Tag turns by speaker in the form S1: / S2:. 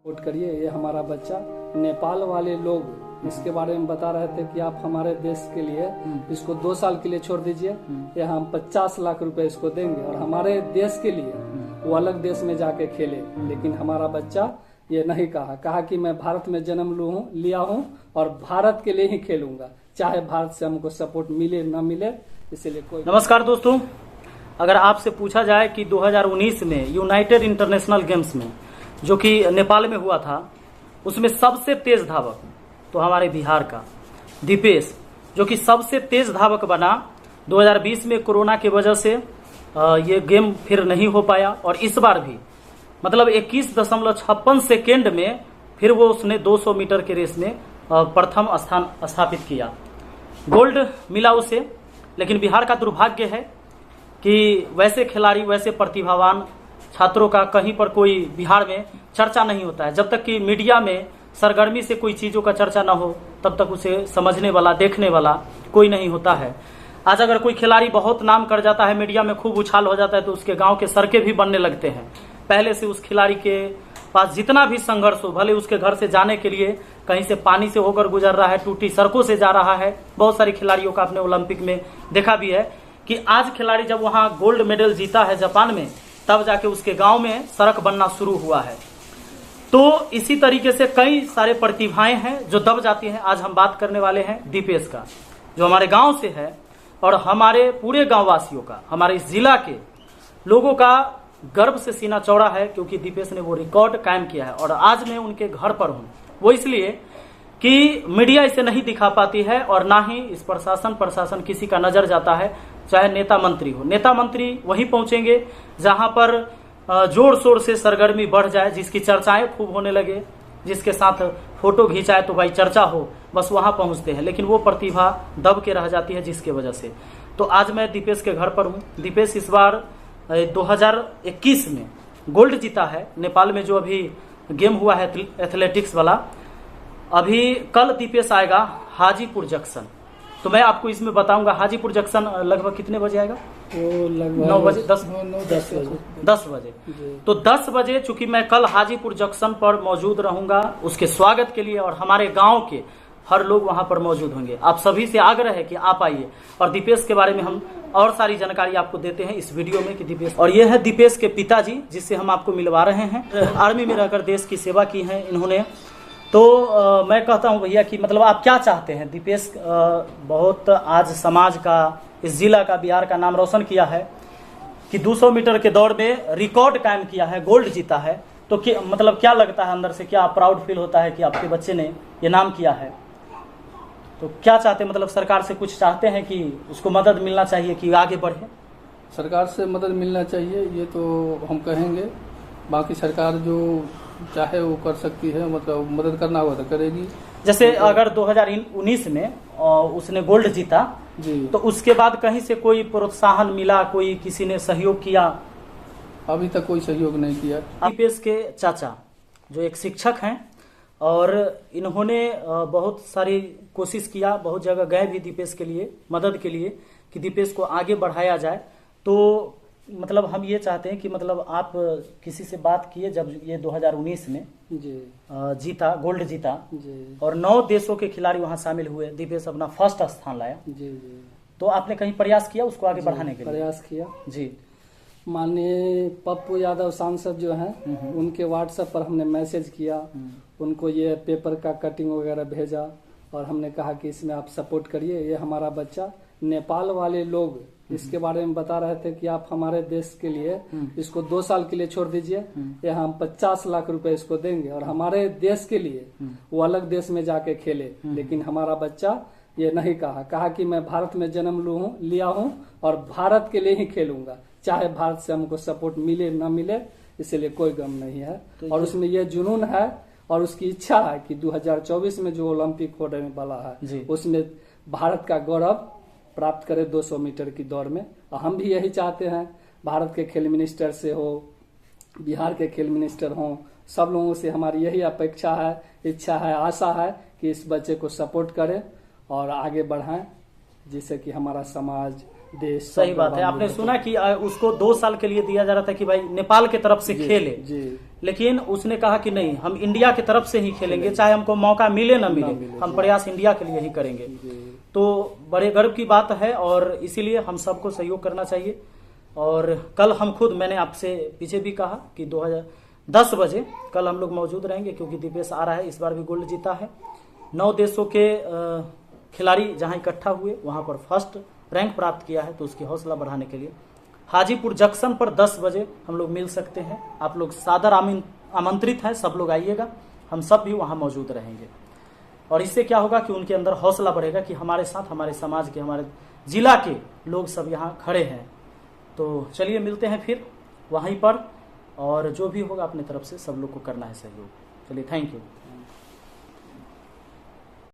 S1: Support करिए। ये हमारा बच्चा, नेपाल वाले लोग इसके बारे में बता रहे थे कि आप हमारे देश के लिए इसको 2 साल के लिए छोड़ दीजिए, ये हम 50 लाख रुपए इसको देंगे और हमारे देश के लिए वो अलग देश में जाके खेले। लेकिन हमारा बच्चा ये नहीं कहा कि मैं भारत में जन्म लिया हूँ और भारत के लिए ही खेलूंगा, चाहे भारत से हमको सपोर्ट मिले न मिले। इसलिए कोई।
S2: नमस्कार दोस्तों, अगर आपसे पूछा जाए कि 2019 में यूनाइटेड इंटरनेशनल गेम्स में जो कि नेपाल में हुआ था, उसमें सबसे तेज धावक तो हमारे बिहार का दीपेश, जो कि सबसे तेज धावक बना। 2020 में कोरोना की वजह से ये गेम फिर नहीं हो पाया और इस बार भी मतलब 21.56 सेकेंड में फिर वो उसने 200 मीटर के रेस में प्रथम स्थान स्थापित किया, गोल्ड मिला उसे। लेकिन बिहार का दुर्भाग्य है कि वैसे खिलाड़ी, वैसे प्रतिभावान छात्रों का कहीं पर कोई बिहार में चर्चा नहीं होता है। जब तक कि मीडिया में सरगर्मी से कोई चीज़ों का चर्चा ना हो, तब तक उसे समझने वाला, देखने वाला कोई नहीं होता है। आज अगर कोई खिलाड़ी बहुत नाम कर जाता है, मीडिया में खूब उछाल हो जाता है, तो उसके गांव के सड़कें भी बनने लगते हैं। पहले से उस खिलाड़ी के पास जितना भी संघर्ष हो, भले उसके घर से जाने के लिए कहीं से पानी से होकर गुजर रहा है, टूटी सड़कों से जा रहा है। बहुत सारे खिलाड़ियों का आपने ओलंपिक में देखा भी है कि आज खिलाड़ी जब वहां गोल्ड मेडल जीता है जापान में, तब जाके उसके गांव में सड़क बनना शुरू हुआ है। तो इसी तरीके से कई सारे प्रतिभाएं हैं जो दब जाती हैं। आज हम बात करने वाले हैं दीपेश का, जो हमारे गांव से है और हमारे पूरे गांव वासियों का, हमारे इस जिला के लोगों का गर्व से सीना चौड़ा है, क्योंकि दीपेश ने वो रिकॉर्ड कायम किया है। और आज मैं उनके घर पर हूं, वो इसलिए कि मीडिया इसे नहीं दिखा पाती है और ना ही इस प्रशासन किसी का नजर जाता है, चाहे नेता मंत्री हो। नेता मंत्री वहीं पहुंचेंगे जहां पर जोर शोर से सरगर्मी बढ़ जाए, जिसकी चर्चाएं खूब होने लगे, जिसके साथ फोटो खींचाए तो भाई चर्चा हो, बस वहां पहुंचते हैं। लेकिन वो प्रतिभा दब के रह जाती है, जिसके वजह से। तो आज मैं दीपेश के घर पर हूं। दीपेश इस बार 2021 में गोल्ड जीता है नेपाल में, जो अभी गेम हुआ है एथलेटिक्स वाला। अभी कल दीपेश आएगा हाजीपुर जंक्शन, तो मैं आपको इसमें बताऊंगा हाजीपुर जंक्शन लगभग कितने बजे आएगा।
S1: वो लगभग
S2: 9 बजे, 10 बजे। तो 10 बजे चूंकि मैं कल हाजीपुर जंक्शन पर मौजूद रहूंगा उसके स्वागत के लिए, और हमारे गांव के हर लोग वहां पर मौजूद होंगे। आप सभी से आग्रह है कि आप आइए और दीपेश के बारे में हम और सारी जानकारी आपको देते हैं इस वीडियो में कि दीपेश। और ये है दीपेश के पिताजी, जिससे हम आपको मिलवा रहे हैं। आर्मी में रहकर देश की सेवा की है इन्होंने। तो मैं कहता हूं भैया कि मतलब आप क्या चाहते हैं। दीपेश बहुत आज समाज का, इस जिला का, बिहार का नाम रोशन किया है कि 200 मीटर के दौड़ में रिकॉर्ड कायम किया है, गोल्ड जीता है। तो मतलब क्या लगता है अंदर से, क्या प्राउड फील होता है कि आपके बच्चे ने ये नाम किया है। तो क्या चाहते हैं, मतलब सरकार से कुछ चाहते हैं कि उसको मदद मिलना चाहिए कि आगे बढ़े।
S1: सरकार से मदद मिलना चाहिए, ये तो हम कहेंगे। बाकी सरकार जो चाहे वो कर सकती है, मतलब मदद करना होगा तो करेगी।
S2: जैसे अगर 2019 में उसने गोल्ड जीता
S1: जी,
S2: तो उसके बाद कहीं से कोई प्रोत्साहन मिला, कोई किसी ने सहयोग किया।
S1: अभी तक कोई सहयोग नहीं किया।
S2: दीपेश के चाचा जो एक शिक्षक हैं, और इन्होंने बहुत सारी कोशिश किया, बहुत जगह गए भी दीपेश के लिए, मदद के लिए, कि दीपेश को आगे बढ़ाया जाए। तो मतलब हम ये चाहते हैं कि मतलब आप किसी से बात किए जब ये 2019 में
S1: जी
S2: जीता, गोल्ड जीता
S1: जी,
S2: और 9 देशों के खिलाड़ी वहां शामिल हुए, दीपेश अपना फर्स्ट स्थान लाया।
S1: जी जी,
S2: तो आपने कहीं प्रयास किया उसको आगे बढ़ाने के लिए?
S1: प्रयास किया
S2: जी।
S1: माननीय पप्पू यादव सांसद जो हैं, उनके व्हाट्सएप पर हमने मैसेज किया, उनको ये पेपर का कटिंग वगैरह भेजा और हमने कहा कि इसमें आप सपोर्ट करिए। ये हमारा बच्चा, नेपाल वाले लोग इसके बारे में बता रहे थे कि आप हमारे देश के लिए इसको 2 साल के लिए छोड़ दीजिए, ये हम 50 लाख रुपए इसको देंगे और हमारे देश के लिए वो अलग देश में जाके खेले। लेकिन हमारा बच्चा ये नहीं कहा कि मैं भारत में जन्म लिया हूँ और भारत के लिए ही खेलूंगा, चाहे भारत से हमको सपोर्ट मिले न मिले। इसलिए कोई गम नहीं है और उसमें ये जुनून है और उसकी इच्छा है कि 2024 में जो ओलंपिक होने वाला है उसमें भारत का गौरव प्राप्त करे 200 मीटर की दौड़ में। और हम भी यही चाहते हैं, भारत के खेल मिनिस्टर से हो, बिहार के खेल मिनिस्टर हो, सब लोगों से हमारी यही अपेक्षा है, इच्छा है, आशा है कि इस बच्चे को सपोर्ट करें और आगे बढ़ाएं, जिससे कि हमारा समाज, देश
S2: सही बात है। आपने सुना कि उसको 2 साल के लिए दिया जा रहा था कि भाई नेपाल की तरफ से खेले, लेकिन उसने कहा कि नहीं, हम इंडिया की तरफ से ही खेलेंगे, चाहे हमको मौका मिले ना मिले, हम प्रयास इंडिया के लिए ही करेंगे। तो बड़े गर्व की बात है और इसीलिए हम सबको सहयोग करना चाहिए। और कल हम खुद, मैंने आपसे पीछे भी कहा कि 10 बजे कल हम लोग मौजूद रहेंगे, क्योंकि दिपेश आ रहा है, इस बार भी गोल्ड जीता है। 9 देशों के खिलाड़ी जहां इकट्ठा हुए वहां पर फर्स्ट रैंक प्राप्त किया है, तो उसकी हौसला बढ़ाने के लिए हाजीपुर जंक्शन पर 10 बजे हम लोग मिल सकते हैं। आप लोग सादर आमंत्रित हैं, सब लोग आइएगा, हम सब भी वहां मौजूद रहेंगे। और इससे क्या होगा कि उनके अंदर हौसला बढ़ेगा कि हमारे साथ हमारे समाज के, हमारे जिला के लोग सब यहाँ खड़े हैं। तो चलिए मिलते हैं फिर वहीं पर, और जो भी होगा अपनी तरफ से सब लोग को करना है सहयोग। चलिए, थैंक यू।